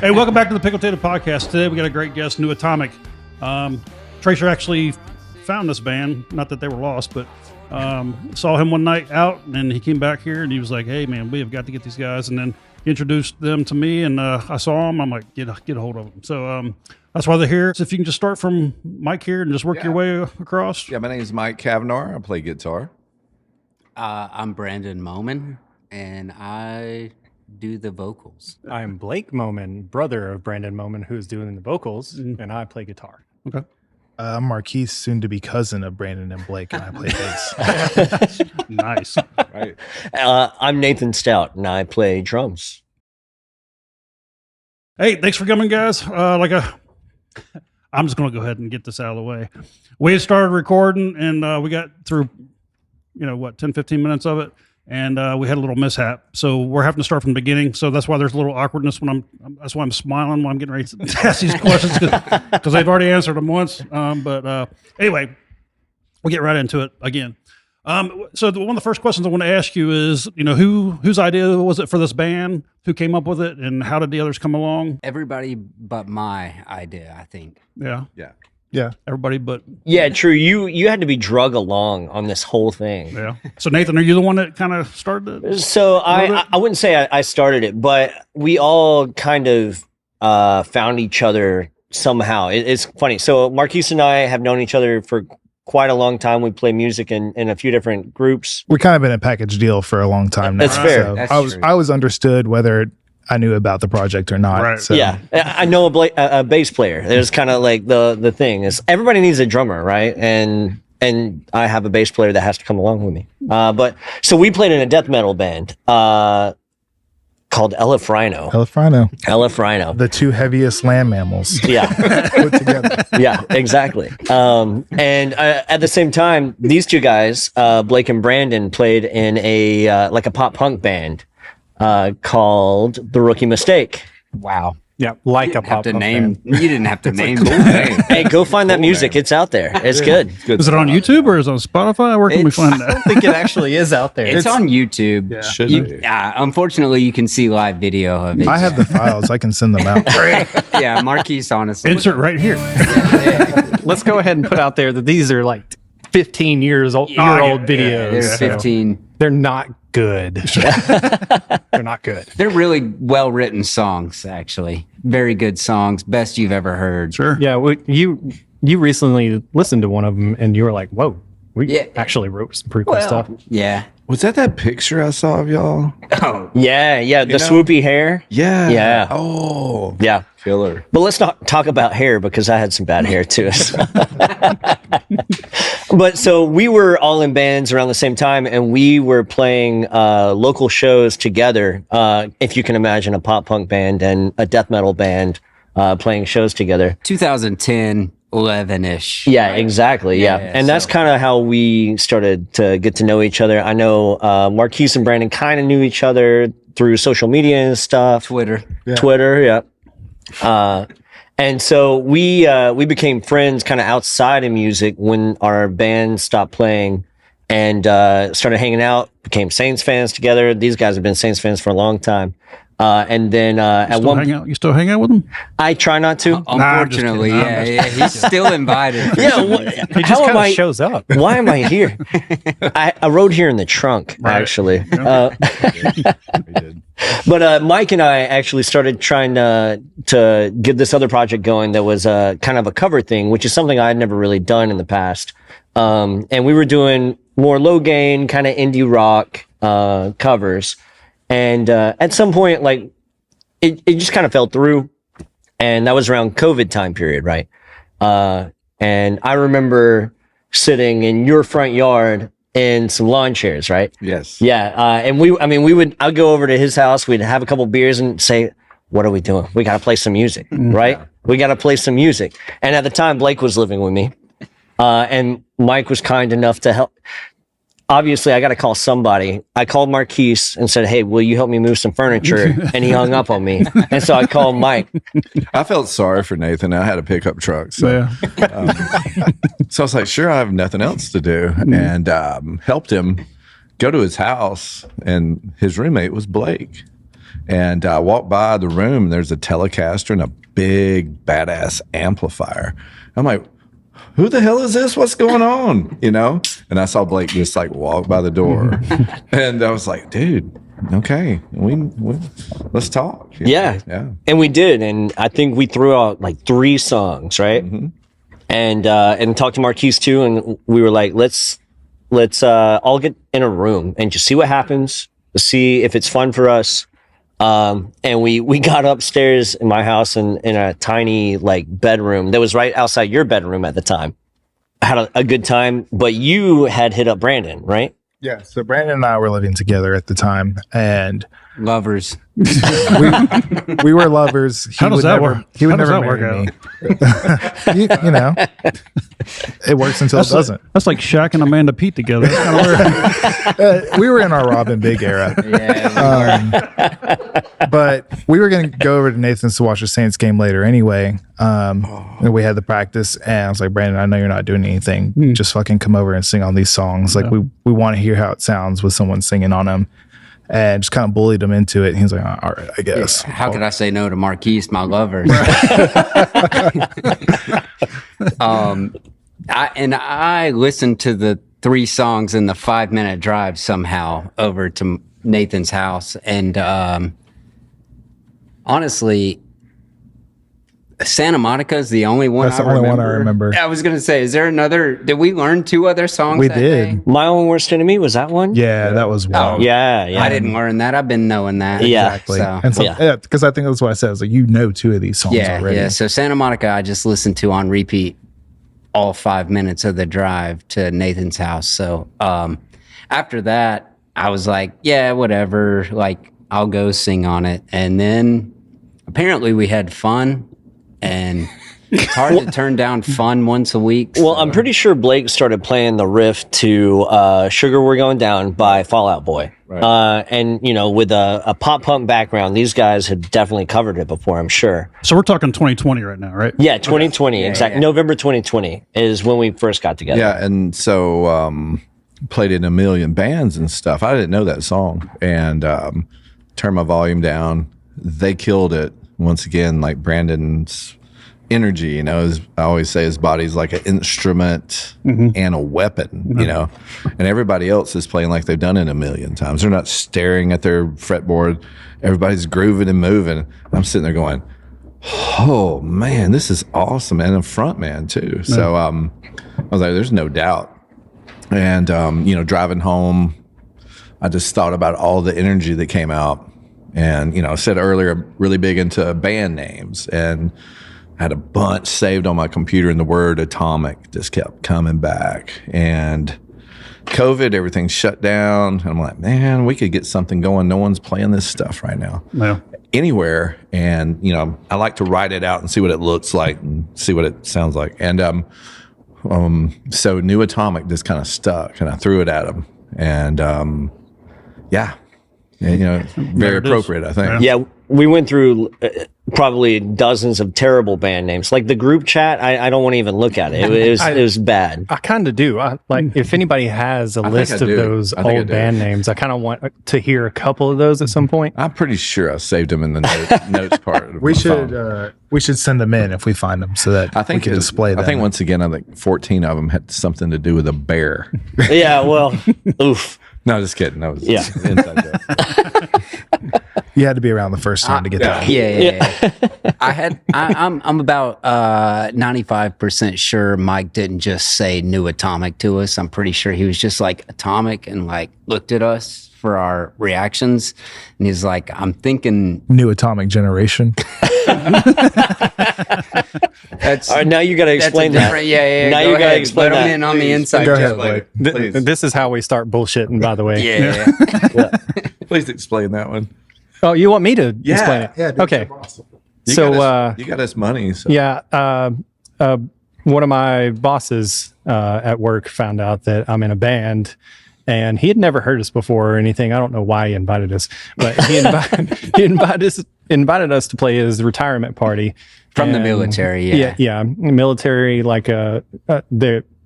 Hey, welcome back to the Pickletato podcast. Today we got a great guest, New Atomic. Tracer actually found this band, not that they were lost, but saw him one night out, and he came back here and he was like, "Hey, man, we have got to get these guys." And then he introduced them to me, and I saw them. I'm like, get a hold of them. So that's why they're here. So if you can just start from Mike here and just work your way across. Yeah, my name is Mike Kavanaugh. I play guitar. I'm Brandon Moman, and I do the vocals. I'm Blake Moman, brother of Brandon Moman, who's doing the vocals, and I play guitar. Okay. I'm Marquise, soon to be cousin of Brandon and Blake, and I play bass. Nice. Right. I'm Nathan Stout, and I play drums. Hey, thanks for coming, guys. I'm just going to go ahead and get this out of the way. We had started recording, and we got through, 10, 15 minutes of it, and we had a little mishap. So we're having to start from the beginning. So that's why there's a little awkwardness that's why I'm smiling when I'm getting ready to ask these questions, because they've already answered them once. But anyway, we'll get right into it again. So one of the first questions I want to ask you is, whose idea was it for this band? Who came up with it, and how did the others come along? Everybody but my idea, I think. Yeah. Yeah. Everybody but... Yeah, true. You had to be drug along on this whole thing. Yeah. So Nathan, are you the one that kind of started it? So I wouldn't say I started it, but we all kind of found each other somehow. It's funny. So Marquise and I have known each other for quite a long time. We play music in a few different groups. We've kind of been a package deal for a long time now. That's fair. So That's true. I was understood whether I knew about the project or not. Right. So. Yeah, I know a bass player. There's kind of like the thing is everybody needs a drummer, right? And I have a bass player that has to come along with me. But so we played in a death metal band called Elefrino. Elefrino. The two heaviest land mammals Yeah. put together. Yeah, exactly. And at the same time, these two guys, Blake and Brandon, played in a pop punk band called The Rookie Mistake. Wow. Yeah, like a pop punk band. You didn't have to name Cool that. name. Hey, go find that music. It's out there. It's good. Good Is it on stuff. YouTube or is it on Spotify? Where can we find I that? don't think it actually is out there. It's on YouTube. Yeah. Should be. Unfortunately, you can see live video of it. I have the files. I can send them out. Yeah, Marquise, honestly. Insert right here. Let's go ahead and put out there that these are like 15 years old videos. They're so 15. They're not good. They're not good. They're really well-written songs, actually. Very good songs. Best you've ever heard. Sure. Yeah, you recently listened to one of them and you were like, "Whoa, we actually wrote some pretty cool stuff." Yeah. Was that picture I saw of y'all? Oh, Yeah. The swoopy hair. Yeah. Yeah. Oh, Yeah. killer. But let's not talk about hair because I had some bad hair too. But so we were all in bands around the same time, and we were playing local shows together. If you can imagine a pop punk band and a death metal band playing shows together. 2010, 11-ish. Yeah, exactly. Yeah. Yeah, And that's so- kind of how we started to get to know each other. I know Marquise and Brandon kind of knew each other through social media and stuff. Twitter. Twitter, yeah. And so we became friends kind of outside of music when our band stopped playing and started hanging out, became Saints fans together. These guys have been Saints fans for a long time. And then at one You still hang out with them? I try not to. Unfortunately, Nah, I'm just yeah, he's still invited. Yeah, He just kind of shows up. why am I here? I rode here in the trunk, actually. We did. But Mike and I actually started trying to get this other project going that was kind of a cover thing, which is something I had never really done in the past. And we were doing more low gain, kind of indie rock covers. And at some point, like, it just kind of fell through. And that was around COVID time period, right? And I remember sitting in your front yard in some lawn chairs, right? Yes. Yeah, and I'd go over to his house, we'd have a couple beers and say, what are we doing? We got to play some music, right? We got to play some music. And at the time, Blake was living with me, and Mike was kind enough to help. Obviously, I got to call somebody. I called Marquise and said, hey, will you help me move some furniture? And he hung up on me. And so I called Mike. I felt sorry for Nathan. I had a pickup truck. So, so I was like, sure, I have nothing else to do. And helped him go to his house. And his roommate was Blake. And I walked by the room, and there's a Telecaster and a big badass amplifier. I'm like, who the hell is this? What's going on? You know? And I saw Blake just like walk by the door. And I was like, dude, okay, we let's talk. You know? Yeah. And we did. And I think we threw out like 3 songs, right? And talked to Marquise too. And we were like, let's all get in a room and just see what happens, see if it's fun for us. And we got upstairs in my house in a tiny like bedroom that was right outside your bedroom at the time. I had a good time, but you had hit up Brandon, right? Yeah. So Brandon and I were living together at the time, and Lovers. we were lovers. How does that work? He would How does never that marry me. You know, it works until it doesn't. That's like Shaq and Amanda Pete together. That's kind of weird. We were in our Robin Big era. But we were going to go over to Nathan's to watch the Saints game later anyway. And we had the practice, and I was like, Brandon, I know you're not doing anything. Just fucking come over and sing on these songs. Like, we want to hear how it sounds with someone singing on them. And just kind of bullied him into it. And he was like, all right, I guess. How could I say no to Marquise, my lover? I listened to the 3 songs in the 5-minute drive somehow over to Nathan's house. And honestly, Santa Monica is the only one. That's the only one I remember. I was going to say, is there another? Did we learn 2 other songs? We that did. day? My Own Worst Enemy, was that one? Yeah, that was one. Yeah. I didn't learn that. I've been knowing that. Yeah. Exactly. So, And so, because I think that's what I said. I was like, you know 2 of these songs already. Yeah. So Santa Monica, I just listened to on repeat all 5 minutes of the drive to Nathan's house. So after that, I was like, yeah, whatever. Like, I'll go sing on it. And then apparently we had fun, and it's hard to turn down fun once a week. Well, I'm pretty sure Blake started playing the riff to Sugar We're Going Down by Fall Out Boy. Right. And, you know, with a pop punk background, these guys had definitely covered it before, I'm sure. So we're talking 2020 right now, right? Yeah, 2020, exactly. Yeah. November 2020 is when we first got together. Yeah, and so played in a million bands and stuff. I didn't know that song, and turned my volume down. They killed it. Once again, like Brandon's energy, you know, I always say his body's like an instrument and a weapon, you know, and everybody else is playing like they've done it a million times. They're not staring at their fretboard. Everybody's grooving and moving. I'm sitting there going, oh man, this is awesome. And a front man too. So I was like, there's no doubt. And, you know, driving home, I just thought about all the energy that came out. And, you know, I said earlier, I'm really big into band names, and I had a bunch saved on my computer, and the word atomic just kept coming back. And COVID, everything shut down. And I'm like, man, we could get something going. No one's playing this stuff right now. No. Anywhere. And, you know, I like to write it out and see what it looks like and see what it sounds like. And so New Atomic just kind of stuck, and I threw it at him. And yeah, you know, very appropriate, I think. Yeah, we went through probably dozens of terrible band names. Like the group chat, I don't want to even look at it. It was bad. I kind of do. Like, if anybody has a list of those old band names, I kind of want to hear a couple of those at some point. I'm pretty sure I saved them in the notes part. Of We my should send them in if we find them so that I think we can display them. I think once again, I think 14 of them had something to do with a bear. Yeah, well, oof. No, just kidding. That was inside joke. You had to be around the first time to get that. Yeah. I'm about 95% sure Mike didn't just say New Atomic to us. I'm pretty sure he was just like Atomic and like looked at us for our reactions, and he's like, I'm thinking New Atomic Generation. that's All right, now you got to explain that. Yeah. Now you got to explain Let that. him in on the inside. Go ahead, joke. Blake. Please. This is how we start bullshitting, by the way. Yeah. Please explain that one. Oh, you want me to explain it? Yeah. Okay. You So, got you got us money. So. Yeah. One of my bosses at work found out that I'm in a band, and he had never heard us before or anything. I don't know why he invited us, but he invited us to play his retirement party From the And- military, yeah. military. Like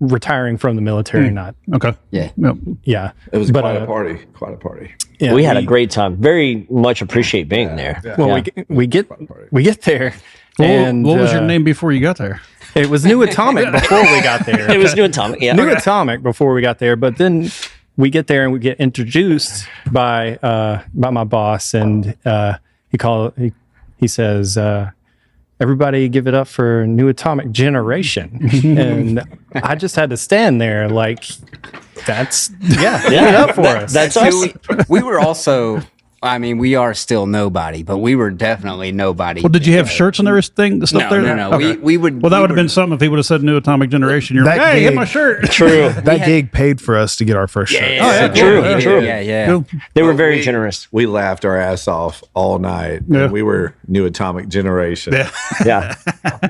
retiring from the military, not Okay. Yeah. Yep. yeah. It was But, quite a party. Quite a party. Yeah, we had a great time. Very much appreciate being there. Well, Yeah. we get there, and What was your name before you got there? It was New Atomic before we got there. It was New Atomic. Yeah. New Atomic before we got there, but then we get there and we get introduced by my boss, and he says, everybody give it up for New Atomic Generation. And I just had to stand there like, that's give it up for us. That's So us. we were also, I mean, we are still nobody, but we were definitely nobody. Well, did you have shirts and everything? The stuff No, there? no, no. Okay. We would. Well, that we would have been something if he would have said New Atomic Generation. You're That like, hey, hit gig- my shirt. True. That gig paid for us to get our first shirt. Yeah, true, yeah, true. Yeah. Cool. They were very generous. We laughed our ass off all night. Yeah. And we were New Atomic Generation. Yeah. Yeah.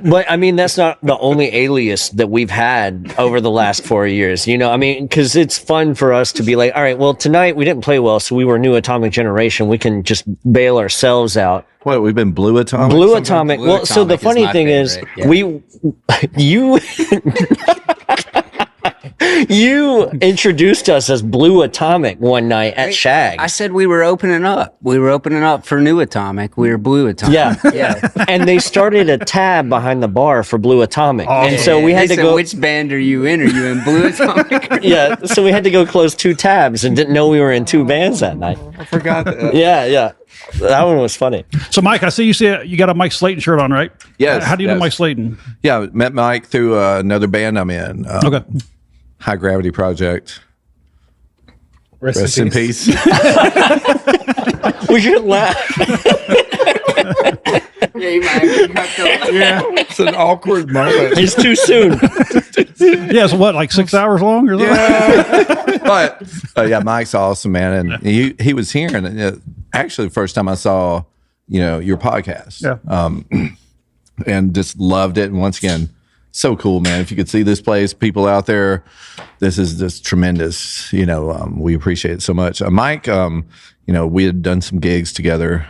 But I mean, that's not the only alias that we've had over the last 4 years. You know, I mean, because it's fun for us to be like, all right, well, tonight we didn't play well, so we were New Atomic Generation. We can just bail ourselves out. What, we've been Blue Atomic? Blue Atomic. Blue Well, so the Atomic is funny my thing is, favorite, you introduced us as Blue Atomic one night at Shag. I said we were opening up. We were opening up for New Atomic. We were Blue Atomic. Yeah. Yeah. And they started a tab behind the bar for Blue Atomic. And so we They had to said, go. which band are you in? Are you in Blue Atomic? Yeah. So we had to go close 2 tabs and didn't know we were in 2 bands that night. I forgot that. Yeah. That one was funny. So, Mike, I see you got a Mike Slaten shirt on, right? Yes, How do you know yes. Mike Slaten? Yeah, met Mike through another band I'm in. Okay. High Gravity Project. Rest in peace. We should laugh. It's an awkward moment. It's too soon. Yeah, so what, like 6 hours long or something? But yeah, Mike's awesome, man, and he was here, and actually, the first time I saw your podcast, and just loved it. And once again, so cool, man. If you could see this place, people out there, this is just tremendous. We appreciate it so much. Mike, we had done some gigs together.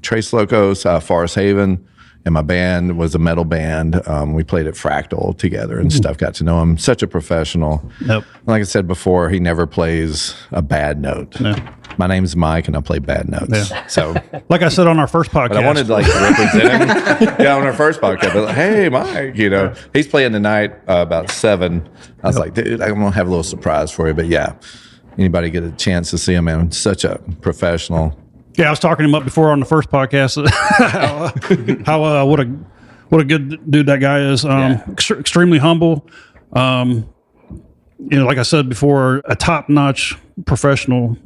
Trace Locos, Forest Haven, and my band was a metal band. We played at Fractal together and stuff. Got to know him. Such a professional. Yep. Like I said before, he never plays a bad note. No. My name's Mike, and I play bad notes. Yeah. So, Like I said on our first podcast. but I wanted to represent him. Yeah, on our first podcast, but hey, Mike, he's playing tonight about 7. I was like, dude, I'm gonna have a little surprise for you. But yeah, anybody get a chance to see him, man? Such a professional. Yeah, I was talking to him up before on the first podcast. how what a good dude that guy is. Extremely humble. Like I said before, a top-notch professional.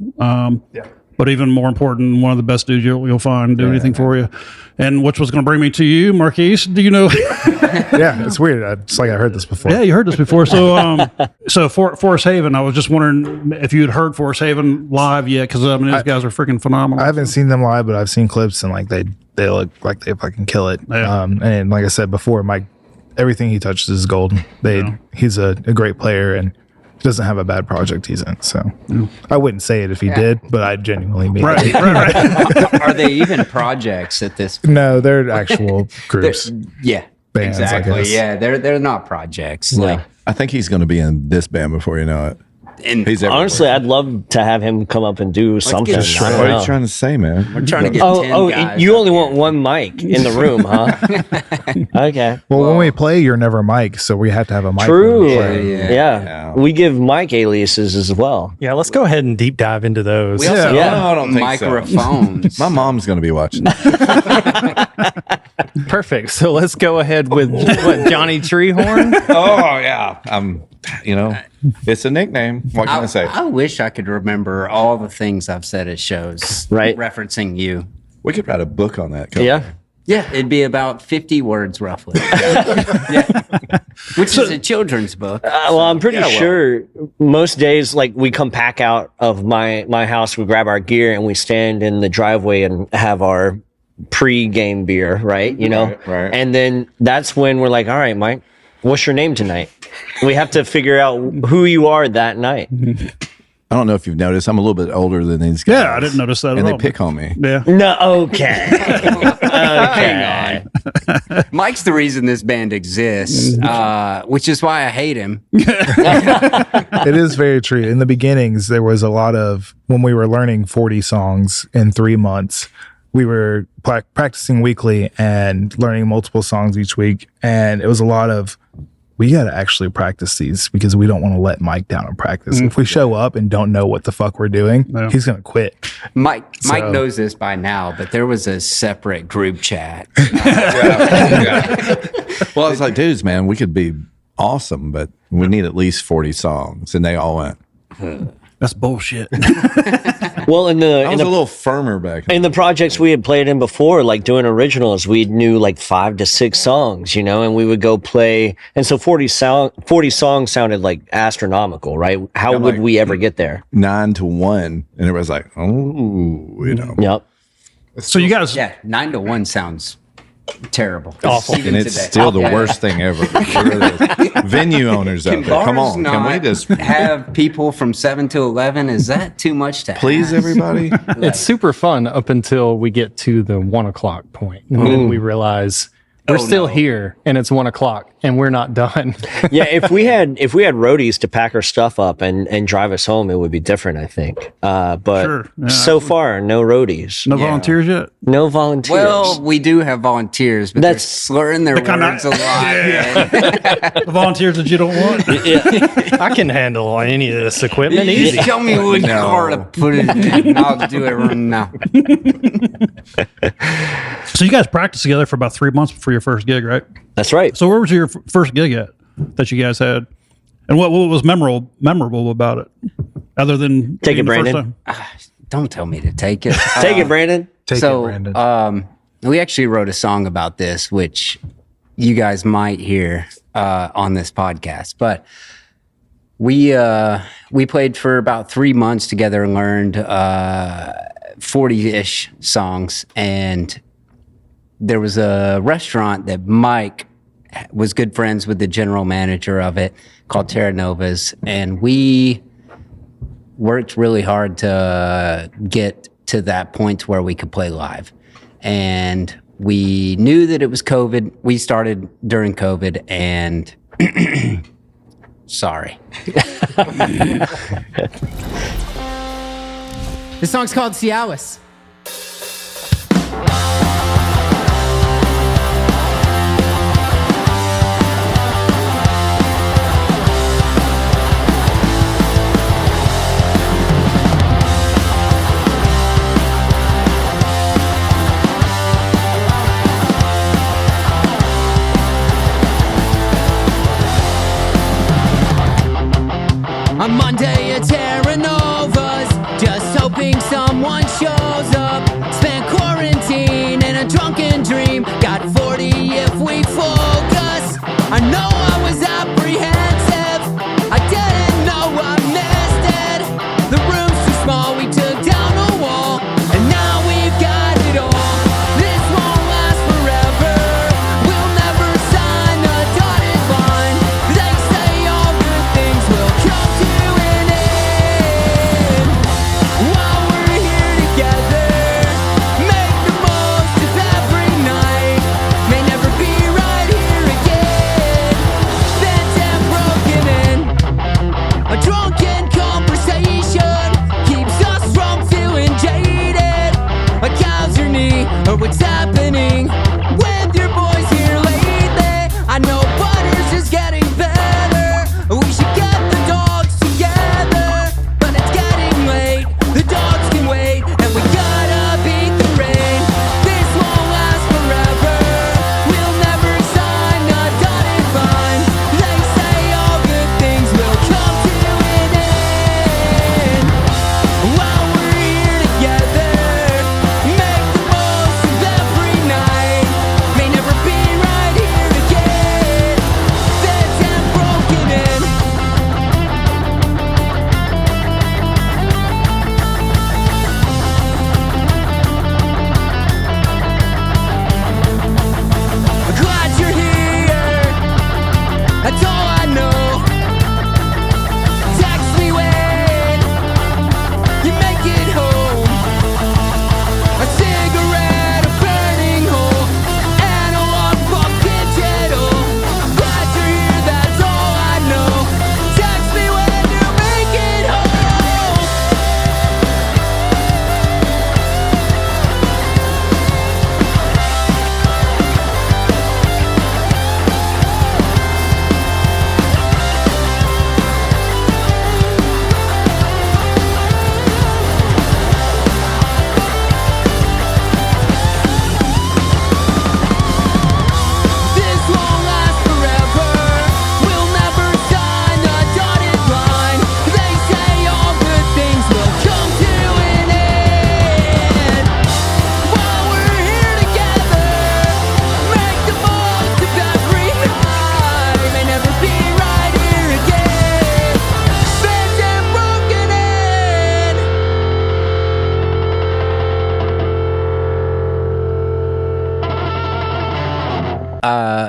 But even more important, one of the best dudes you'll find do anything for you. And which was going to bring me to you, Marquise. Do you know? Yeah, it's weird. It's like I heard this before. Yeah, you heard this before. So, Forest Haven. I was just wondering if you had heard Forest Haven live yet, because these guys are freaking phenomenal. I haven't seen them live, but I've seen clips and they look like they fucking kill it. Yeah. And like I said before, Mike, everything he touches is gold. He's a great player and doesn't have a bad project he's in. So I wouldn't say it if he did, but I genuinely mean it. right. Are they even projects at this point? No, they're actual groups. Yeah. Bands, I exactly. guess. Yeah, they're not projects. Like, I think he's going to be in this band before you know it. and He's everywhere. Honestly, I'd love to have him come up and do something. get a I shot. don't What are know. you trying to say, man? we're trying to get 10 Oh, guys you up only here. want one mic in the room, huh? Okay. Well, when we play, you're never Mike, so we have to have a mic. True. when we play. Yeah. Yeah. We give Mike aliases as well. Yeah, let's go ahead and deep dive into those. We also Yeah. have No, I don't think so. microphones. My mom's going to be watching. Perfect. So let's go ahead with what, Johnny Treehorn? Oh yeah, it's a nickname. What can I say? I wish I could remember all the things I've said at shows, Right. referencing you. We could write a book on that. couldn't Yeah. Yeah, it'd be about 50 words roughly. Yeah. Which is a children's book. Well, I'm pretty sure most days, like we come pack out of my house, we grab our gear and we stand in the driveway and have our pre-game beer, right? Right. And then that's when we're like, all right, Mike, what's your name tonight? We have to figure out who you are that night. don't know if you've noticed, I'm a little bit older than these guys. Yeah, I didn't notice that And at they all. pick on me. Yeah. No, okay. Hang on. Mike's the reason this band exists, which is why I hate him. It is very true. In the beginnings, there was a lot of, when we were learning 40 songs in 3 months, we were practicing weekly and learning multiple songs each week. And it was a lot of, we got to actually practice these because we don't want to let Mike down in practice. If we show up and don't know what the fuck we're doing, he's going to quit. Mike knows this by now, but there was a separate group chat. Well, I was like, dudes, man, we could be awesome, but we need at least 40 songs. And they all went. That's bullshit. Well, in I was the a little firmer back in the projects we had played in before, like doing originals, we knew like 5 to 6 songs, and we would go play. And so 40 songs sounded like astronomical, right? How would we ever get there? 9 to 1. And everybody's like, oh, Yep. So you guys, Yeah, 9 to 1 sounds terrible. Awful. Even And it's today. still the Yeah. worst thing ever. It really is. Venue owners out there, come Bars on. Can we not just have people from 7 to 11? Is that too much to please, ask? everybody? It's super fun up until we get to the 1 o'clock point. And then we realize we're still here and it's 1 o'clock and we're not done. Yeah, if we had roadies to pack our stuff up and drive us home, it would be different, I think. But Sure, yeah. so far, no roadies, no volunteers yet? no volunteers. Well, we do have volunteers, but That's- they're slurring their kinda- words a lot. The volunteers that you don't want? I can handle any of this equipment easy. Tell me which car to put it in. I'll do it right now. So you guys practiced together for about 3 months before your first gig, right? That's right. So where was your first gig at that you guys had? And what was memorable about it? Other than Take it, being the first Brandon. time? Don't tell me to take it. Take it, Brandon. Take it, Brandon. We actually wrote a song about this, which you guys might hear on this podcast. But we played for about 3 months together and learned 40-ish songs. And there was a restaurant that Mike was good friends with the general manager of it, called Terra Nova's, and we worked really hard to get to that point where we could play live. And we knew that it was COVID. We started during COVID, and sorry. This song's called Cialis. On Monday at Terra Nova's, just hoping someone shows up. Spent quarantine in a drunken dream. Got 40 if we focus. I know I was apprehensive. I didn't know I missed it. The room's too small, we took down a wall, and now we've got it all. This won't last forever. We'll never sign the dotted line. They say all good things will come to an end.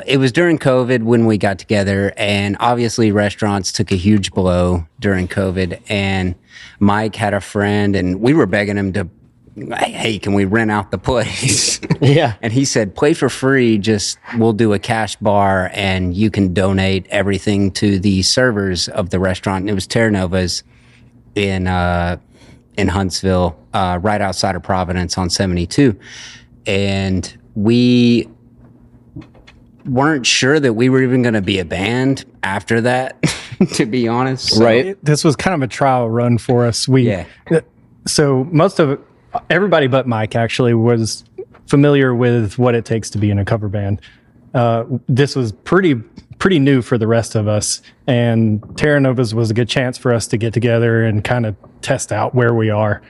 it was during COVID when we got together, and obviously restaurants took a huge blow during COVID. And Mike had a friend, and we were begging him to, hey, can we rent out the place? Yeah. And he said, play for free. Just we'll do a cash bar, and you can donate everything to the servers of the restaurant. And it was Terra Nova's in Huntsville, right outside of Providence on 72. And we weren't sure that we were even going to be a band after that, to be honest. So, Right. This was kind of a trial run for us. Yeah. So most of everybody but Mike actually was familiar with what it takes to be in a cover band. This was pretty new for the rest of us, and Terra Nova's was a good chance for us to get together and kind of test out where we are.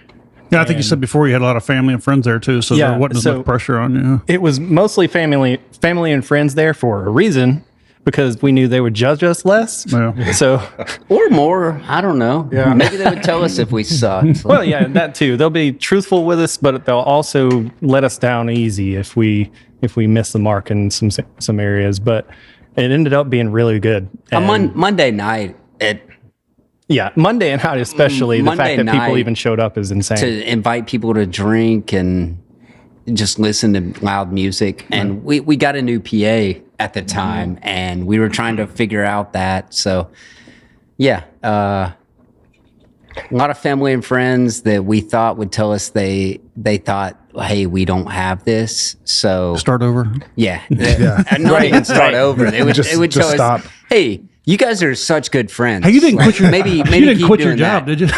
Yeah, I think you said before you had a lot of family and friends there too, so Yeah, there wasn't as so- much pressure on you. It was mostly family and friends there for a reason, because we knew they would judge us less. Yeah. So, or more. I don't know. Yeah. Maybe they would tell us if we sucked. well, yeah, that too. They'll be truthful with us, but they'll also let us down easy if we miss the mark in some areas. But it ended up being really good. On Monday night, Monday night especially, the Monday fact that people night even showed up is insane. to invite people to drink and just listen to loud music. And we got a new PA at the time, and we were trying to figure out that. So, yeah, a lot of family and friends that we thought would tell us they thought, hey, we don't have this. So Start over. yeah. And not even start over. They would Just tell stop. us, hey, you guys are such good friends. Hey, you didn't quit your maybe you didn't keep quit your doing job, that. did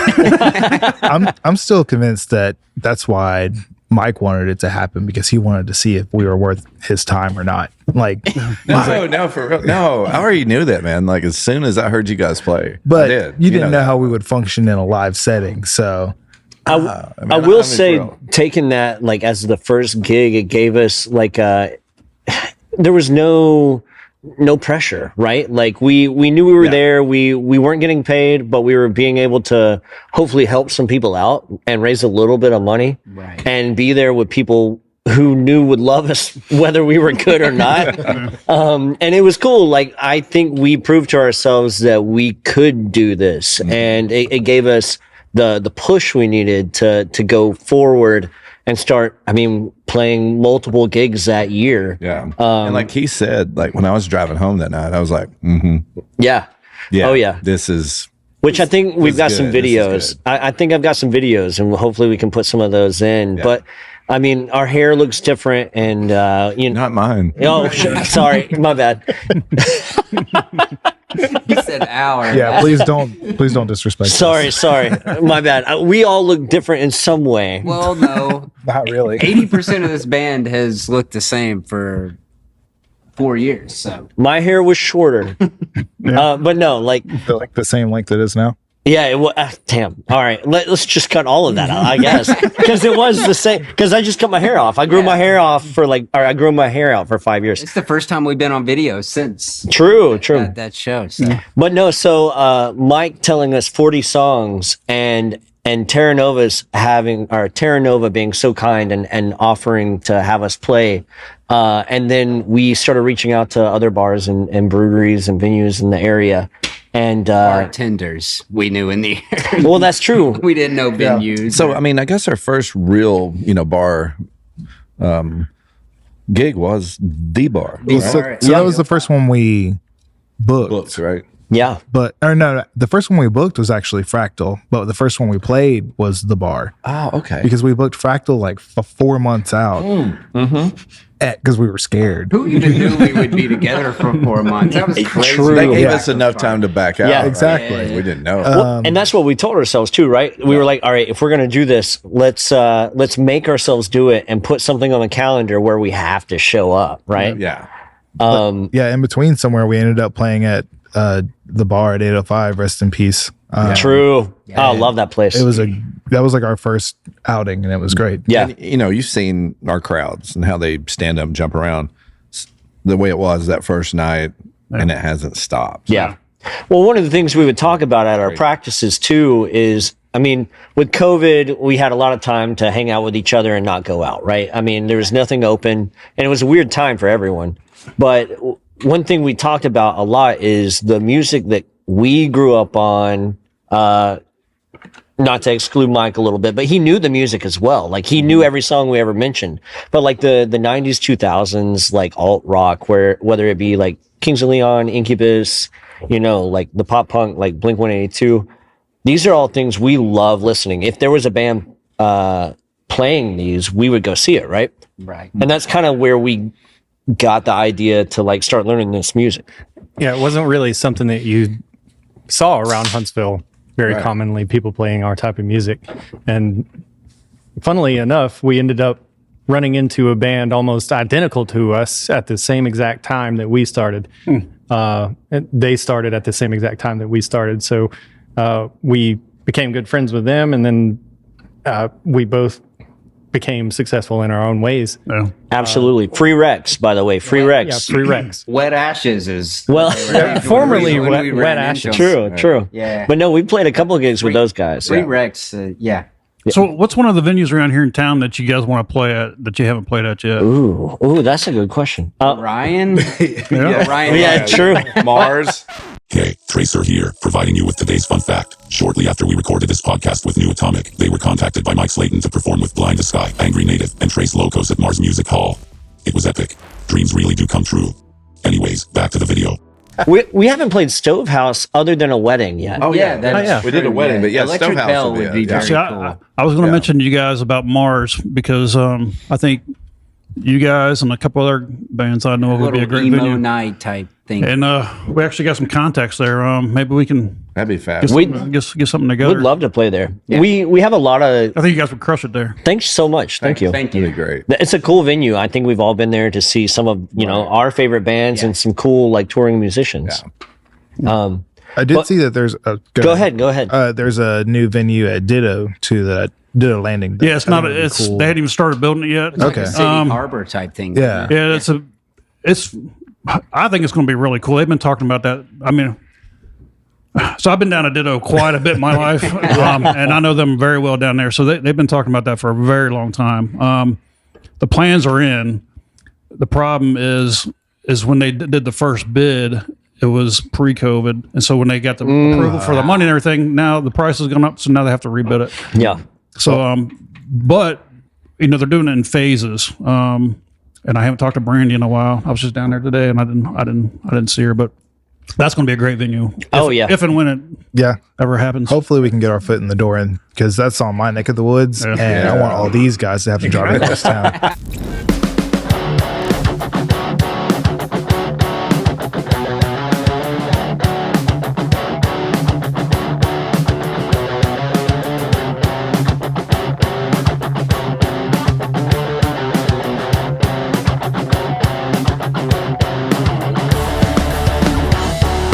you? I'm still convinced that that's why Mike wanted it to happen, because he wanted to see if we were worth his time or not. Like, No, for real. No, I already knew that, man. Like, as soon as I heard you guys play, but I did. you didn't know that. how we would function in a live setting. So I I'm will in say, drill. taking that like as the first gig, it gave us like there was no pressure, right? Like we knew we were there. We weren't getting paid, but we were being able to hopefully help some people out and raise a little bit of money, Right. and be there with people who knew would love us whether we were good or not. And it was cool. Like, I think we proved to ourselves that we could do this, and it gave us the push we needed to go forward and start, playing multiple gigs that year. Yeah. And like he said, like when I was driving home that night, I was like, Yeah. yeah. Oh, yeah. This is, Which I think we've got is some good. This is videos. good. I think I've got some videos, and hopefully we can put some of those in. But our hair looks different, and not mine. Oh, sorry, my bad. He said hour. yeah, please don't disrespect. us. Sorry, my bad. We all look different in some way. Well, no. Not really. 80% of this band has looked the same for 4 years. So My hair was shorter, but no, like. They're like the same length it is now. Yeah, damn. All right, let's just cut all of that out, I guess, because it was the same. Because I just cut my hair off. I grew my hair off I grew my hair out for 5 years. it's the first time we've been on video since True. that show. So. But no, so Mike telling us 40 songs, and Terra Nova being so kind and offering to have us play. And then we started reaching out to other bars and breweries and venues in the area. And Bartenders we knew in the area. well, that's true. We didn't know venues. So, I guess our first real, bar gig was the bar. So, Alright. so that was the first one we booked. Books, right? Yeah. The first one we booked was actually Fractal, but the first one we played was the bar, Oh, okay. because we booked Fractal like 4 months out because we were scared. Who even knew we would be together for 4 months? That was crazy. True. They gave Yeah. us enough time to back out. Yeah, right? exactly. We didn't know. Well, and that's what we told ourselves too, right? We were like, all right, if we're going to do this, let's make ourselves do it and put something on the calendar where we have to show up, right? yeah. Yeah, in between somewhere we ended up playing at the bar at 805. Rest in peace. True. Oh, I love that place. That was like our first outing, and it was great. yeah. And, you've seen our crowds and how they stand up and jump around. The way it was that first night, and it hasn't stopped. Yeah. Well, one of the things we would talk about at our practices too is, with COVID, we had a lot of time to hang out with each other and not go out, right? There was nothing open, and it was a weird time for everyone. But one thing we talked about a lot is the music that we grew up on. Not to exclude Mike a little bit, but he knew the music as well. Like he knew every song we ever mentioned. But like the 90s, 2000s, like alt rock, whether it be like Kings of Leon, Incubus, you know, like the pop punk, like Blink 182. These are all things we love listening. If there was a band playing these, we would go see it, right? Right. And that's kind of where we got the idea to like start learning this music. Yeah, it wasn't really something that you saw around Huntsville very commonly, people playing our type of music. And funnily enough, we ended up running into a band almost identical to us at the same exact time that we started. They started at the same exact time that we started. So we became good friends with them, and then we both became successful in our own ways. Yeah. Absolutely. Free Rex, by the way. Free Rex. Yeah, Free Rex. Wet Ashes is Well, formerly when we Wet ran Ashes. into True, true. Yeah. But no, we played a couple of gigs with those guys. Free Rex, yeah. So, what's one of the venues around here in town that you guys want to play at that you haven't played at yet? Ooh, that's a good question. Ryan? Yeah. Ryan. Yeah, true. Mars. Hey, Tracer here, providing you with today's fun fact. Shortly after we recorded this podcast with New Atomic, they were contacted by Mike Slaten to perform with Blind the Sky, Angry Native, and Trace Locos at Mars Music Hall. It was epic. Dreams really do come true. Anyways, back to the video. We haven't played Stovehouse other than a wedding yet. Oh Yeah, yeah, that's we did a wedding, but yeah, Electric Stovehouse Bell will be would be it, very See, cool. I was going to Yeah. mention to you guys about Mars because I think you guys and a couple other bands I know of would be a Little great emo venue. night type thing. And we actually got some contacts there. Maybe we can That'd be fast. get something together. We'd love to play there. We have a lot of. I think you guys would crush it there. Thanks so much. Thank you. Thank That'd be you. great. It's a cool venue. I think we've all been there to see some of our favorite bands and some cool like touring musicians. I did see that there's a. Go ahead. There's a new venue at Ditto too, that Ditto Landing. Yeah, it's I not. think it'd be It's cool. they hadn't even started building it yet. Okay. City Harbor type thing. Yeah. Yeah, it's. I think it's going to be really cool. They've been talking about that. I mean, so I've been down to Ditto quite a bit in my life, and I know them very well down there. So they've been talking about that for a very long time. The plans are in. The problem is when they did the first bid, it was pre-COVID, and so when they got the approval for the money and everything, now the price has gone up, so now they have to rebid it. Yeah. So, but they're doing it in phases. And I haven't talked to Brandy in a while. I was just down there today, and I didn't see her. But that's going to be a great venue. If and when it Yeah. ever happens. Hopefully we can get our foot in the door, and because that's on my neck of the woods, and I want all these guys to have to drive across town.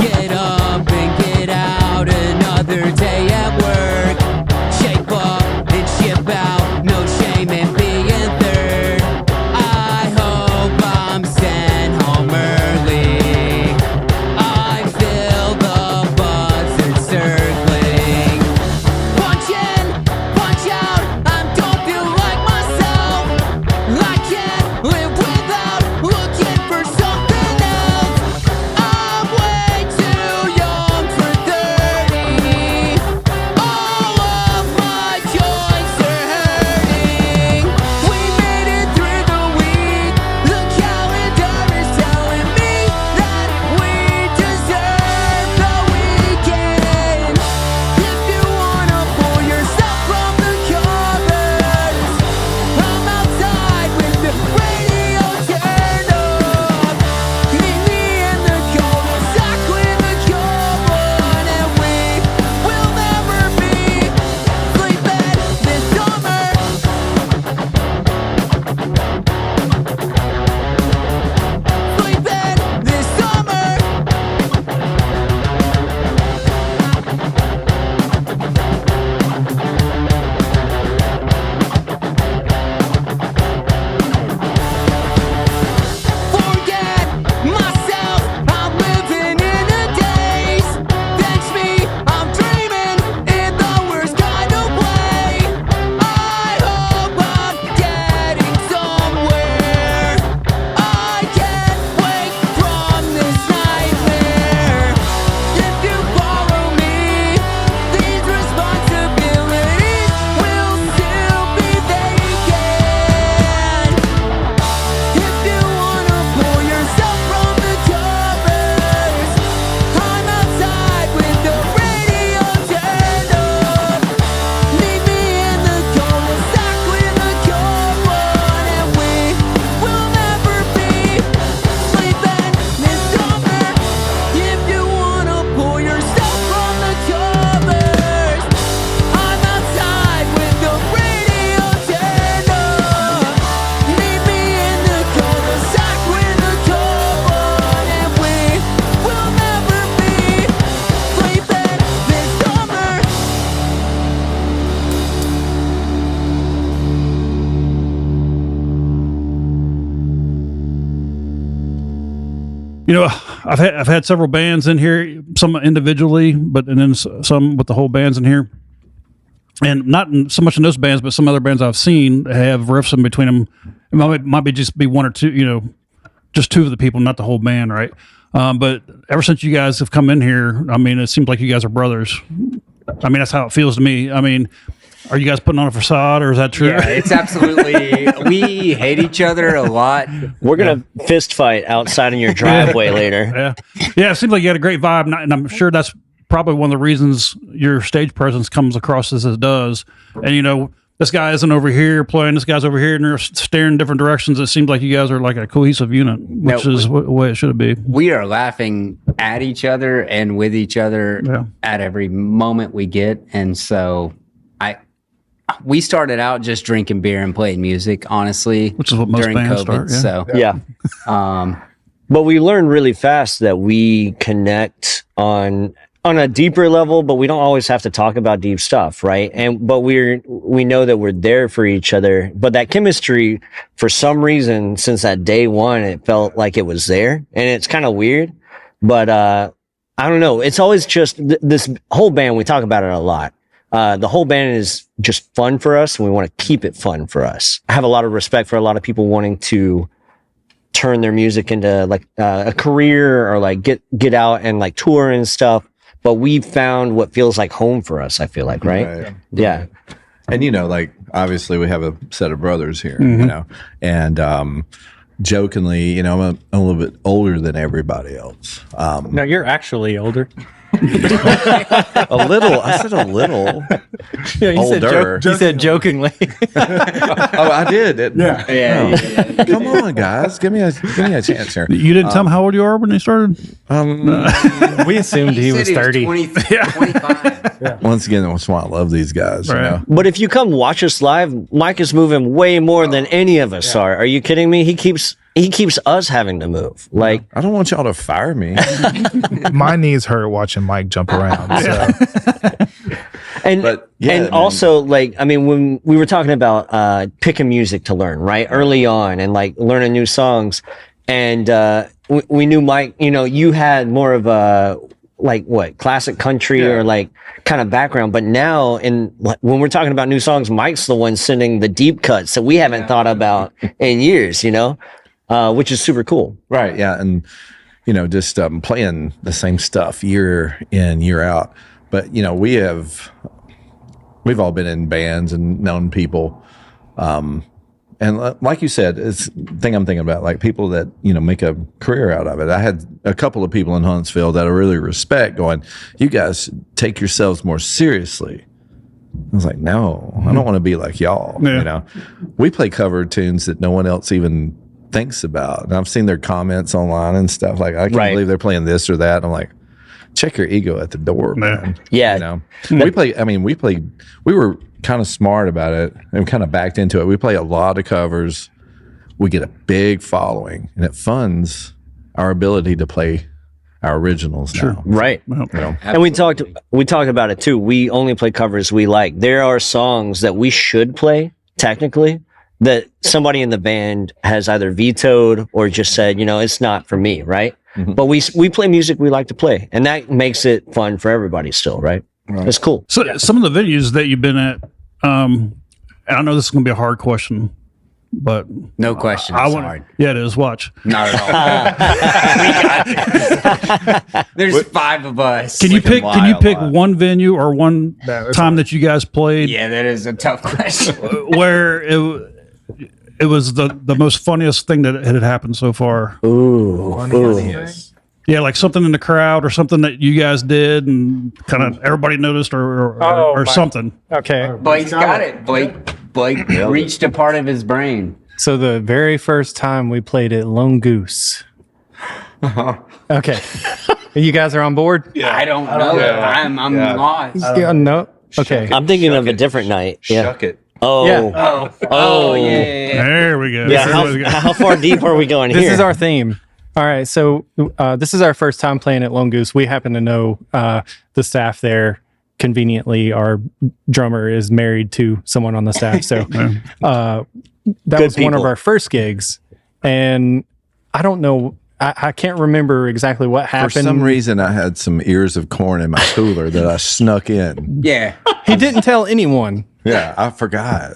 Get up and get out, another day at work. Shape up and ship out, no shame in being third. I You know, I've had several bands in here, some individually, but and then some with the whole bands in here. And not so much in those bands, but some other bands I've seen have riffs in between them. It might be just be one or two, you know, just two of the people, not the whole band, right? But ever since you guys have come in here, I mean, it seems like you guys are brothers. I mean, that's how it feels to me. I mean, are you guys putting on a facade, or is that true? Yeah, it's absolutely. We hate each other a lot. We're gonna fist fight outside in your driveway later. Yeah. It seems like you had a great vibe, and I'm sure that's probably one of the reasons your stage presence comes across as it does. And you know, this guy isn't over here playing, this guy's over here, and they're staring in different directions. It seems like you guys are like a cohesive unit, which is the way it should be. We are laughing at each other and with each other at every moment we get. And so we started out just drinking beer and playing music, honestly, which is what most during bands COVID. start. Yeah. But we learned really fast that we connect on a deeper level, but we don't always have to talk about deep stuff, right? But we know that we're there for each other. But that chemistry, for some reason, since that day one, it felt like it was there, and it's kind of weird. But I don't know. It's always just this whole band. We talk about it a lot. The whole band is just fun for us, and we want to keep it fun for us. I have a lot of respect for a lot of people wanting to turn their music into like a career, or like get out and like tour and stuff. But we found what feels like home for us, I feel like, right? Yeah. And, you know, like, obviously we have a set of brothers here, you know, and jokingly, you know, I'm a little bit older than everybody else. No, you're actually older. A little. I said a little. Yeah, you older. You said jokingly. Oh, I did. Yeah. Come on, guys. Give me a chance here. You didn't tell him how old you are when they started? We assumed he was 30. 25. Once again, that's why I love these guys. Right. You know? But if you come watch us live, Mike is moving way more than any of us are. Are you kidding me? He keeps us having to move. Like, I don't want y'all to fire me. My knees hurt watching Mike jump around. So. And also, like, I mean, when we were talking about picking music to learn, right, early on, and like learning new songs, and we knew Mike, you know, you had more of a like what classic country or like kind of background, but now when we're talking about new songs, Mike's the one sending the deep cuts that we haven't thought about in years, you know, which is super cool. Right. Yeah. And, you know, just playing the same stuff year in, year out. But, you know, we've all been in bands and known people. And like you said, it's the thing I'm thinking about, like people that, you know, make a career out of it. I had a couple of people in Huntsville that I really respect going, you guys take yourselves more seriously. I was like, no, I don't want to be like y'all. Yeah. You know, we play cover tunes that no one else even thinks about. And I've seen their comments online and stuff like, I can't believe they're playing this or that. And I'm like, check your ego at the door, man. Yeah. You know, we were kind of smart about it and kind of backed into it. We play a lot of covers. We get a big following, and it funds our ability to play our originals now. Right. You know? And we talked about it too. We only play covers we like. There are songs that we should play technically that somebody in the band has either vetoed or just said, you know, it's not for me, right? Mm-hmm. But we play music we like to play, and that makes it fun for everybody still, right? It's cool. So some of the venues that you've been at, and I know this is going to be a hard question, but No question. It's hard. Yeah, it is. Watch. Not at all. We got this. There's 5 of us. Can you pick one venue or one time that you guys played? Yeah, that is a tough question. Where it was the most funniest thing that had happened so far. Ooh. Yeah, like something in the crowd or something that you guys did and kind of everybody noticed or something. Okay. Blake's got it. Blake reached a part of his brain. So the very first time we played at Lone Goose. Okay. You guys are on board? Yeah. I don't know. I'm lost. Yeah, no. Okay. I'm thinking of a different night. Yeah. Shuck it. Oh. Yeah. Yeah. There we go. Yeah. How far deep are we going here? This is our theme. All right, so this is our first time playing at Lone Goose. We happen to know the staff there. Conveniently, our drummer is married to someone on the staff, so that was one of our first gigs. And I don't know I can't remember exactly what happened. For some reason, I had some ears of corn in my cooler that I snuck in. Yeah. He didn't tell anyone. Yeah, I forgot.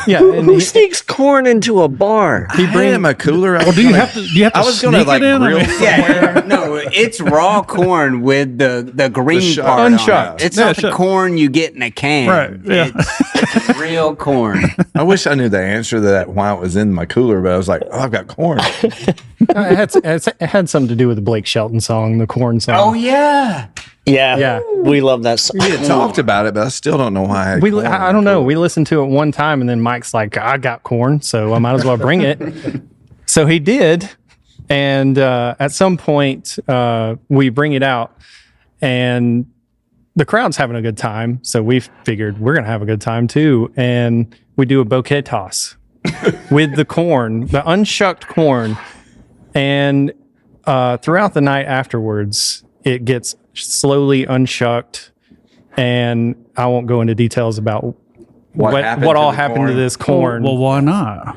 Yeah, and Who sneaks corn into a bar? He bring in my cooler. Well, do you have to? I was gonna sneak like it in? I grill mean- Yeah, no, it's raw corn with the green shuck. part on it. Unshucked. It's Yeah, not the shuck. corn you get in a can. Right, yeah. It's real corn. I wish I knew the answer to that why it was in my cooler, but I was like, oh, I've got corn. it had something to do with the Blake Shelton song, the corn song. Oh yeah. Yeah, Yeah. we love that song. We had talked about it, but I still don't know why I had corn. I don't know. We listened to it one time, and then Mike's like, "I got corn, so I might as well bring it." So he did, and at some point, we bring it out, and the crowd's having a good time. So we figured we're gonna have a good time too, and we do a bouquet toss with the corn, the unshucked corn, and throughout the night afterwards, it gets slowly unshucked, and I won't go into details about what all happened to this corn. Well, why not?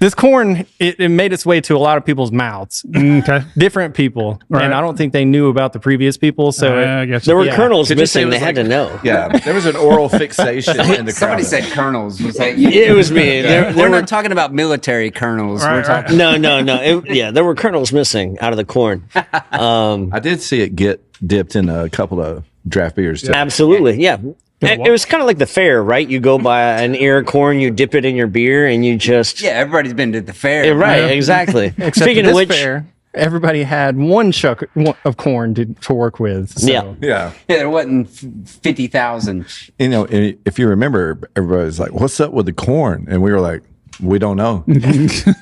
This corn, it made its way to a lot of people's mouths, Okay. different people, Right. and I don't think they knew about the previous people. So I guess There were Yeah. kernels Did you say it missing. They was had like- to know. Yeah, there was an oral fixation in the Somebody crowd. said colonels. Was that you? It was me. There We're were not talking about military colonels. Right, We're talking. no. There were kernels missing out of the corn. I did see it get dipped in a couple of draft beers too. Absolutely, yeah. It was kind of like the fair, right? You go buy an ear of corn, you dip it in your beer, and you just Yeah, everybody's been to the fair. Yeah, right, exactly. except Speaking this of which, fair, everybody had one shuck of corn to work with. So. yeah, Yeah. Yeah, there wasn't 50,000. You know, if you remember, everybody's like, what's up with the corn? And we were like, we don't know.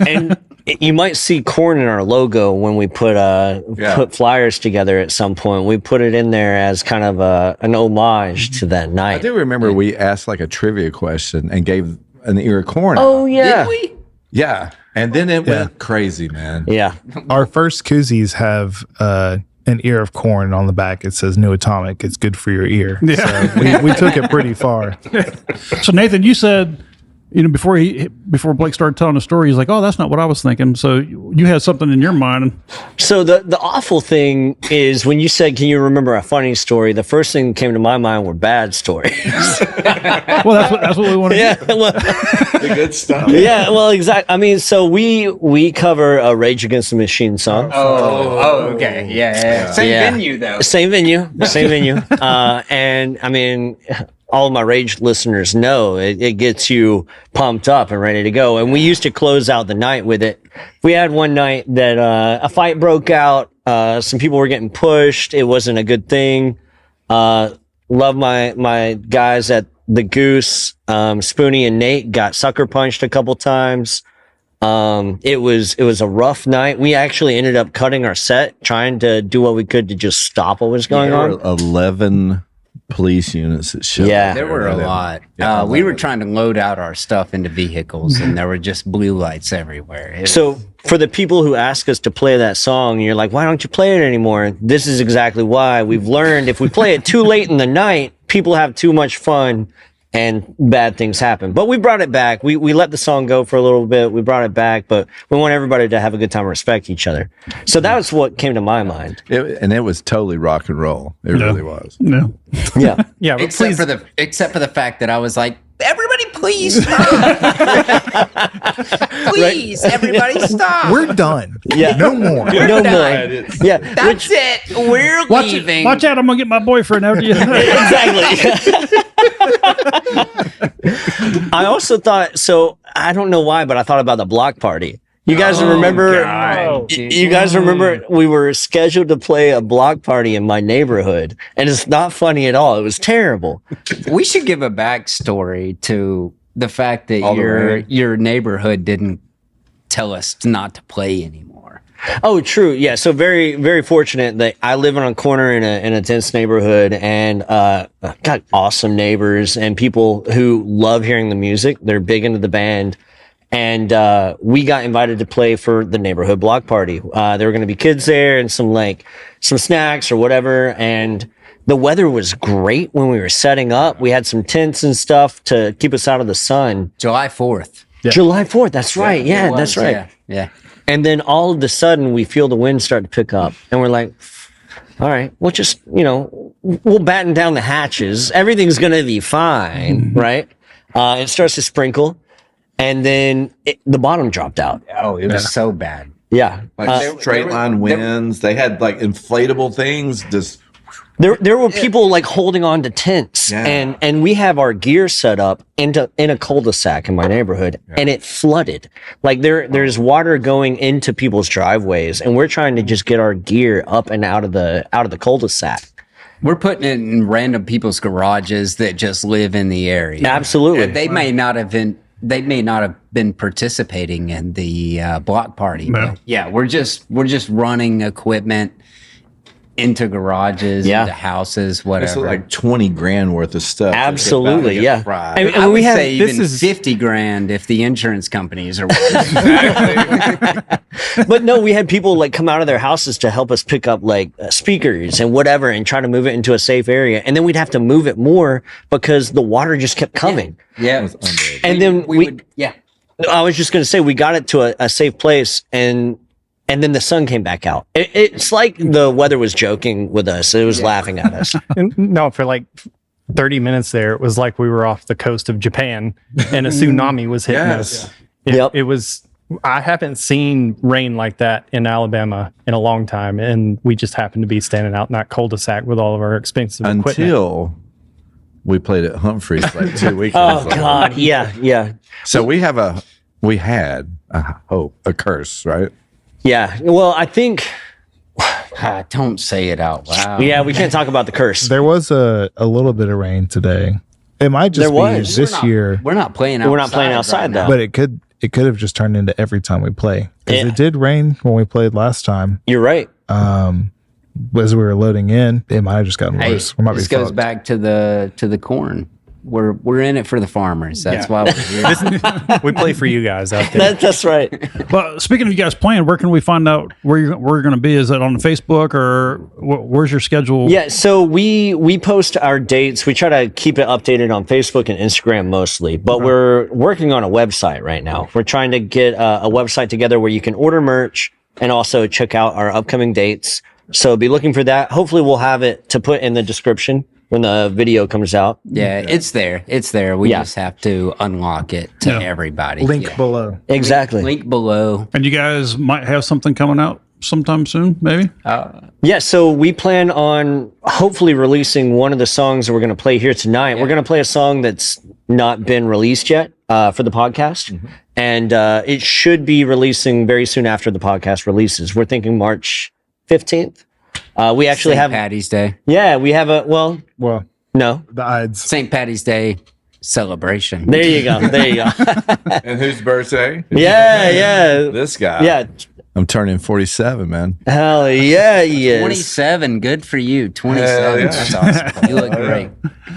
and you might see corn in our logo when we put flyers together at some point. We put it in there as kind of an homage to that I night. do remember we asked like a trivia question and gave an ear of corn. Oh yeah, Did we? Yeah. And then it went crazy, man. yeah. Our first koozies have an ear of corn on the back. It says New Atomic. It's good for your ear. Yeah. So we took it pretty far. So Nathan, you said, before Blake started telling the story, he's like, "Oh, that's not what I was thinking." So you had something in your mind. So the awful thing is when you said, "Can you remember a funny story?" The first thing that came to my mind were bad stories. Well, that's what we want to yeah, well, The good stuff. yeah, well, exactly. I mean, so we cover a Rage Against the Machine song. Oh, okay. Yeah. Same Yeah. venue, though. Same venue. And I mean, all of my Rage listeners know it gets you pumped up and ready to go. And we used to close out the night with it. We had one night that a fight broke out. Some people were getting pushed. It wasn't a good thing. Love my guys at the Goose. Spoonie and Nate got sucker punched a couple times. It was a rough night. We actually ended up cutting our set, trying to do what we could to just stop what was going There on. were 11 police units that showed Yeah. up There were a lot. Yeah, We were trying to load out our stuff into vehicles, and there were just blue lights everywhere. So for the people who ask us to play that song, you're like, why don't you play it anymore? This is exactly why. We've learned if we play it too late in the night, people have too much fun and bad things happen. But we brought it back. We let the song go for a little bit. We brought it back, but we want everybody to have a good time and respect each other. So that was what came to my mind. and it was totally rock and roll. It really was. No. Yeah. Yeah, but except for the fact that I was like, everybody, please stop. Please, everybody, stop. We're done. Yeah. No more. No more. done. Yeah. That's it. We're leaving. Watch out! I'm gonna get my boyfriend out. Exactly. I also thought, so I don't know why, but I thought about the block party. You guys remember? You guys remember we were scheduled to play a block party in my neighborhood, and it's not funny at all. It was terrible. We should give a backstory to the fact that All the rain. your neighborhood didn't tell us not to play anymore. Oh, true. Yeah. So very, very fortunate that I live on a corner in a dense neighborhood, and got awesome neighbors and people who love hearing the music. They're big into the band. And we got invited to play for the neighborhood block party. There were going to be kids there and some snacks or whatever. And the weather was great when we were setting up. We had some tents and stuff to keep us out of the sun. July 4th. July 4th. That's right. Yeah, It was, that's right. Yeah. And then all of a sudden we feel the wind start to pick up and we're like, all right, we'll just, we'll batten down the hatches. Everything's going to be fine, right? It starts to sprinkle and then the bottom dropped out. Oh, it was so bad. Yeah. Like straight line winds. They had like inflatable things. Just There were people like holding on to tents, Yeah. and we have our gear set up in a cul-de-sac in my neighborhood, and it flooded. Like there's water going into people's driveways, and we're trying to just get our gear up and out of the cul-de-sac. We're putting it in random people's garages that just live in the area. Absolutely. They may not have been participating in the block party. No. But yeah, we're just running equipment into garages, Yeah. into houses, it's whatever. like 20 grand worth of stuff. Absolutely, yeah. Fried. And I would we have say this even is- 50 grand if the insurance companies are. But no, we had people like come out of their houses to help us pick up like speakers and whatever and try to move it into a safe area. And then we'd have to move it more because the water just kept coming. Yeah. And then we would, yeah. I was just going to say, we got it to a safe place and then the sun came back out. It's like the weather was joking with us. It was laughing at us. And no, for like 30 minutes there, it was like we were off the coast of Japan and a tsunami was hitting us. Yep. It was, I haven't seen rain like that in Alabama in a long time. And we just happened to be standing out in that cul-de-sac with all of our expensive equipment. Until we played at Humphreys like 2 weeks Oh ago. God. Yeah. So we had, I hope, a curse, right? Yeah. Well, I think, Don't say it out loud. yeah, we can't talk about the curse. There was a little bit of rain today. It might just There be was. this year, We're not playing outside. We're not playing outside, right now. though. but it could have just turned into every time we play. Because Yeah. it did rain when we played last time. You're right. As we were loading in, it might have just gotten Hey, worse. We might this be goes fucked. back to the corn. We're in it for the farmers. That's why we're here. We play for you guys out there. That's right. But speaking of you guys playing, where can we find out where you're going to be? Is it on Facebook or where's your schedule? Yeah, so we post our dates. We try to keep it updated on Facebook and Instagram mostly, but we're working on a website right now. We're trying to get a website together where you can order merch and also check out our upcoming dates. So be looking for that. Hopefully we'll have it to put in the description when the video comes out. Yeah, it's there. It's there. We Yeah. just have to unlock it to Yeah. everybody. Link Yeah. below. Exactly. Link below. And you guys might have something coming out sometime soon, maybe? Yeah, so we plan on hopefully releasing one of the songs that we're going to play here tonight. We're going to play a song that's not been released yet for the podcast. And it should be releasing very soon after the podcast releases. We're thinking March 15th. We actually St. have, Patty's Day. we have Well, no. the Ides. St. Patty's Day celebration. There you go. And whose birthday? Yeah. This guy. Yeah. I'm turning 47, man. Hell yeah, he is. 27. Good for you. 27. yeah. That's awesome. You look great.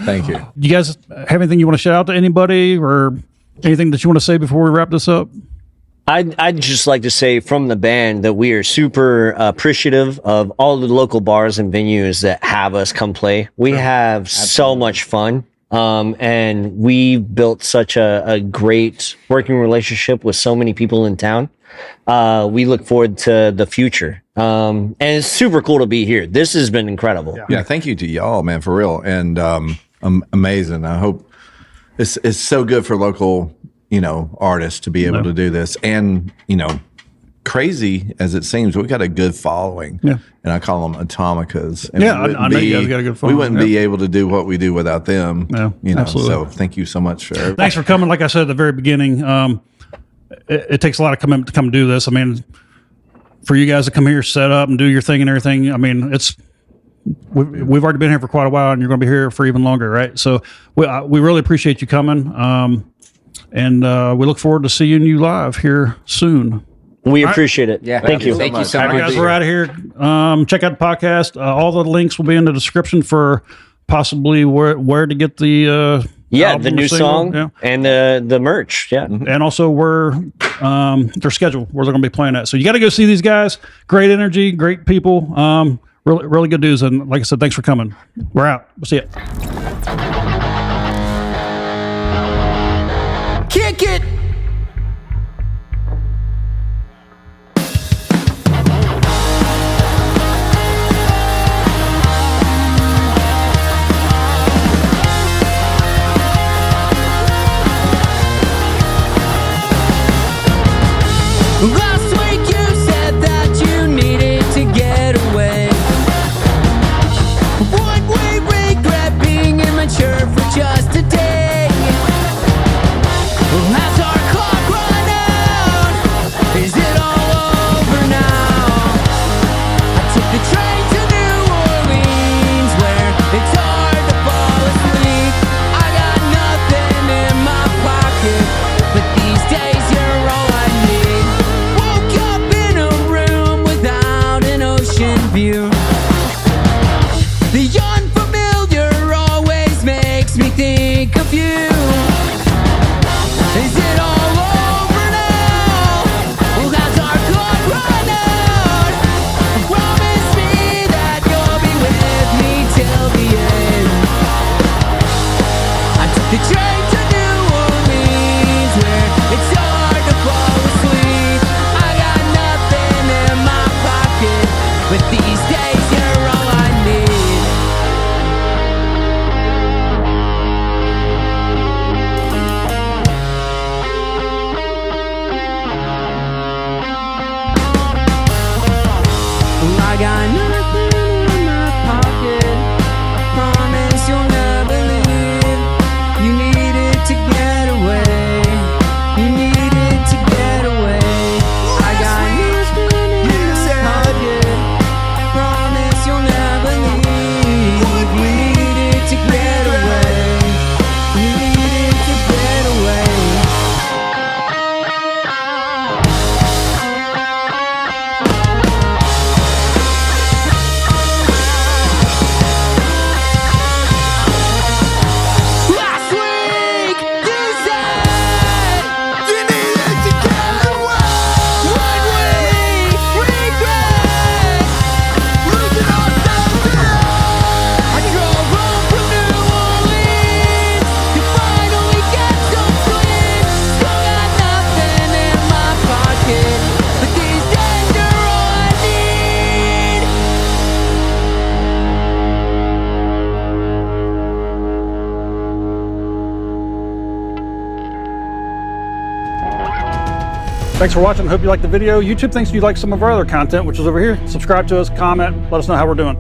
Thank you. You guys have anything you want to shout out to anybody or anything that you want to say before we wrap this up? I'd just like to say from the band that we are super appreciative of all the local bars and venues that have us come play. We have so much fun. And we built such a great working relationship with so many people in town. We look forward to the future. And it's super cool to be here. This has been incredible. Yeah, thank you to y'all, man, for real. And amazing. I hope it's so good for local, artists to be able to do this. And, crazy as it seems, we got a good following. Yeah. And I call them Atomicas. And Yeah, we wouldn't I know you guys got a good We following, wouldn't yeah. be able to do what we do without them. Yeah, absolutely. So thank you so much for everything. Thanks for coming. Like I said at the very beginning, it takes a lot of commitment to come do this. I mean, for you guys to come here, set up and do your thing and everything. I mean, we've already been here for quite a while, and you're going to be here for even longer, right? So we really appreciate you coming, and we look forward to seeing you live here soon. We appreciate it. Yeah. Thank you. Thank you so All right, much. guys, we're out of here. Check out the podcast. All the links will be in the description for possibly where to get the album The or new single. song Yeah. and the merch. Yeah. And also where their schedule, where they're going to be playing at. So you got to go see these guys. Great energy, great people. Really, really good dudes. And like I said, thanks for coming. We're out. We'll see you. Kick it! The train to New Orleans, where it's so hard to fall asleep. I got nothing in my pocket, but these days you're all I need. I got nothing in my pocket. I promise you'll never leave. You needed to get away. You needed to get away. I got nothing in my pocket. I promise you'll never leave. You needed to get away. You needed to get away. Last week, you said you needed to get away. Would we regret losing ourselves today? I drove home from New Orleans to finally get some sleep. Still got nothing in my pocket, but these days are all I need. Thanks for watching. Hope you liked the video. YouTube thinks you like some of our other content, which is over here. Subscribe to us, comment, let us know how we're doing.